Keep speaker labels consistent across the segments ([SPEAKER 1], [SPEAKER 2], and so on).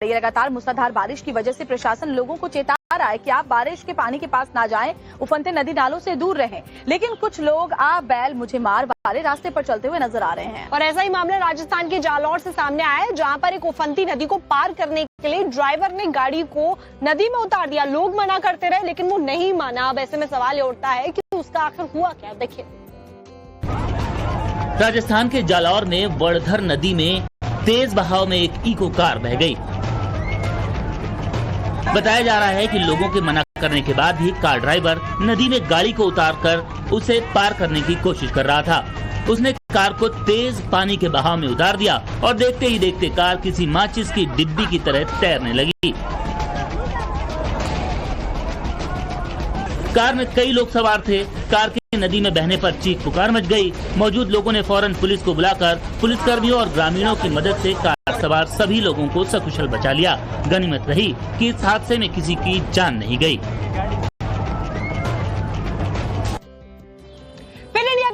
[SPEAKER 1] लगातार मूसलाधार बारिश की वजह से प्रशासन लोगों को चेता रहा है कि आप बारिश के पानी के पास ना जाएं, उफनते नदी नालों से दूर रहें। लेकिन कुछ लोग आप बैल मुझे मार वाले रास्ते पर चलते हुए नजर आ रहे हैं।
[SPEAKER 2] और ऐसा ही मामला राजस्थान के जालौर से सामने आया है, जहां पर एक उफनती नदी को पार करने के लिए ड्राइवर ने गाड़ी को नदी में उतार दिया। लोग मना करते रहे लेकिन वो नहीं माना। अब ऐसे में सवाल ये उठता है कि उसका आखिर हुआ क्या। देखिए,
[SPEAKER 3] राजस्थान के जालौर में बड़धर नदी में तेज बहाव में एक इको कार बह गई। बताया जा रहा है कि लोगों के मना करने के बाद भी कार ड्राइवर नदी में गाड़ी को उतारकर उसे पार करने की कोशिश कर रहा था। उसने कार को तेज पानी के बहाव में उतार दिया और देखते ही देखते कार किसी माचिस की डिब्बी की तरह तैरने लगी। कार में कई लोग सवार थे। कार के नदी में बहने पर चीख पुकार मच गई। मौजूद लोगों ने फौरन पुलिस को बुलाकर पुलिसकर्मियों और ग्रामीणों की मदद से कार सवार सभी लोगों को सकुशल बचा लिया। गनीमत रही कि इस हादसे में किसी की जान नहीं गई।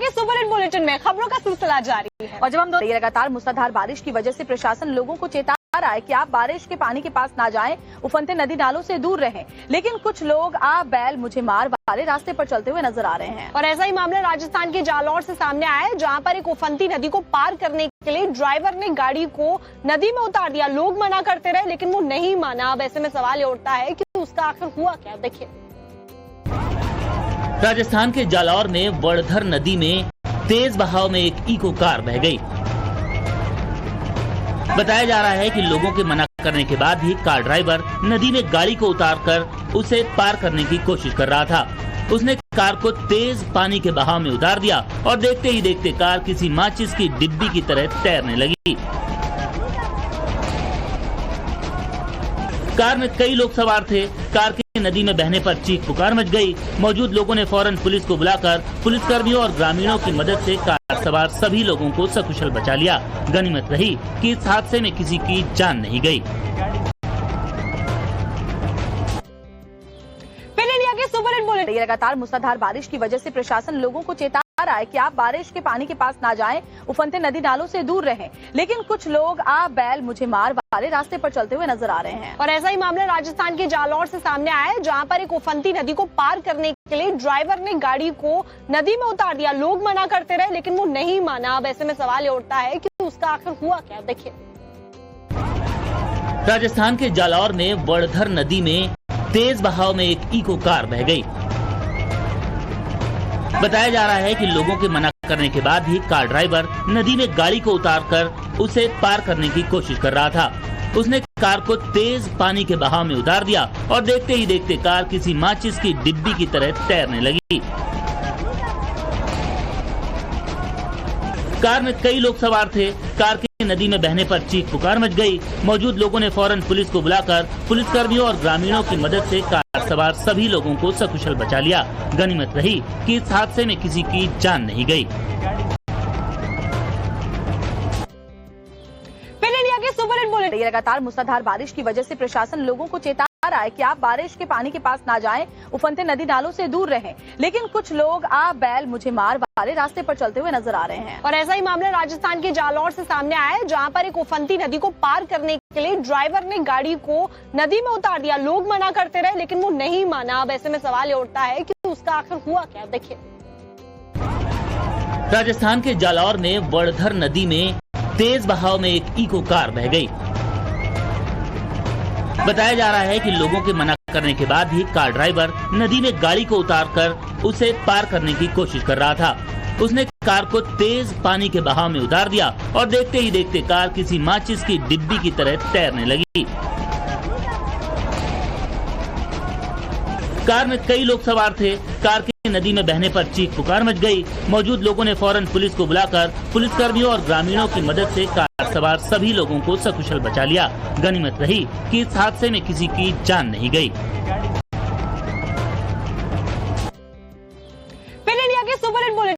[SPEAKER 2] सुपर हिट बुलेटिन में खबरों का सिलसिला जारी है।
[SPEAKER 1] और जब हम लगातार मूसलाधार बारिश की वजह से प्रशासन लोगों को चेता रहा है कि आप बारिश के पानी के पास ना जाएं, उफनते नदी नालों से दूर रहें। लेकिन कुछ लोग आप बैल मुझे मार वाले रास्ते पर चलते हुए नजर आ रहे हैं।
[SPEAKER 2] और ऐसा ही मामला राजस्थान के जालौर से सामने आया है, जहां पर एक उफनती नदी को पार करने के लिए ड्राइवर ने गाड़ी को नदी में उतार दिया। लोग मना करते रहे लेकिन वो नहीं माना। अब ऐसे में सवाल ये उठता है कि उसका आखिर हुआ क्या। देखिए,
[SPEAKER 3] राजस्थान के जालौर में बड़धर नदी में तेज बहाव में एक इको कार बह गई। बताया जा रहा है कि लोगों के मना करने के बाद भी कार ड्राइवर नदी में गाड़ी को उतारकर उसे पार करने की कोशिश कर रहा था। उसने कार को तेज पानी के बहाव में उतार दिया और देखते ही देखते कार किसी माचिस की डिब्बी की तरह तैरने लगी। कार में कई लोग सवार थे। कार के नदी में बहने पर चीख पुकार मच गई। मौजूद लोगों ने फौरन पुलिस को बुलाकर पुलिसकर्मियों और ग्रामीणों की मदद से कार सवार सभी लोगों को सकुशल बचा लिया। गनीमत रही कि इस हादसे में किसी की जान नहीं गई।
[SPEAKER 2] सुपर हिट बुलेटिन
[SPEAKER 1] लगातार मूसलाधार बारिश की वजह से प्रशासन लोगों को चेता रहा है कि आप बारिश के पानी के पास ना जाएं, उफनते नदी नालों से दूर रहें। लेकिन कुछ लोग आप बैल मुझे मार वाले रास्ते पर चलते हुए नजर आ रहे हैं।
[SPEAKER 2] और ऐसा ही मामला राजस्थान के जालौर से सामने आया है, जहां पर एक उफनती नदी को पार करने के लिए ड्राइवर ने गाड़ी को नदी में उतार दिया। लोग मना करते रहे लेकिन वो नहीं माना। अब ऐसे में सवाल ये उठता है कि उसका आखिर हुआ क्या। देखिए,
[SPEAKER 3] राजस्थान के जालौर में बड़धर नदी में तेज बहाव में एक इको कार बह गई। बताया जा रहा है कि लोगों के मना करने के बाद भी कार ड्राइवर नदी में गाड़ी को उतारकर उसे पार करने की कोशिश कर रहा था। उसने कार को तेज पानी के बहाव में उतार दिया और देखते ही देखते कार किसी माचिस की डिब्बी की तरह तैरने लगी। कार में कई लोग सवार थे। कार के नदी में बहने पर चीख पुकार मच गई। मौजूद लोगों ने फौरन पुलिस को बुलाकर पुलिसकर्मियों और ग्रामीणों की मदद से कार सवार सभी लोगों को सकुशल बचा लिया। गनीमत रही कि इस हादसे में किसी की जान नहीं गई।
[SPEAKER 2] सुपर हिट बुलेटिन
[SPEAKER 1] लगातार मूसलाधार बारिश की वजह से प्रशासन लोगों को चेता रहा है कि आप बारिश के पानी के पास ना जाएं, उफनते नदी नालों से दूर रहें। लेकिन कुछ लोग आप बैल मुझे मार वाले रास्ते पर चलते हुए नजर आ रहे हैं।
[SPEAKER 2] और ऐसा ही मामला राजस्थान के जालौर से सामने आया है, जहां पर एक उफनती नदी को पार करने के लिए ड्राइवर ने गाड़ी को नदी में उतार दिया। लोग मना करते रहे लेकिन वो नहीं माना। अब ऐसे में सवाल ये उठता है कि उसका आखिर हुआ क्या। देखिए,
[SPEAKER 3] राजस्थान के जालौर में बड़धर नदी में तेज बहाव में एक इको कार बह गई। बताया जा रहा है कि लोगों के मना करने के बाद भी कार ड्राइवर नदी में गाड़ी को उतारकर उसे पार करने की कोशिश कर रहा था। उसने कार को तेज पानी के बहाव में उतार दिया और देखते ही देखते कार किसी माचिस की डिब्बी की तरह तैरने लगी। कार में कई लोग सवार थे। कार के नदी में बहने पर चीख पुकार मच गई। मौजूद लोगों ने फौरन पुलिस को बुलाकर पुलिसकर्मियों और ग्रामीणों की मदद से कार सवार सभी लोगों को सकुशल बचा लिया। गनीमत रही कि इस हादसे में किसी की जान नहीं गई।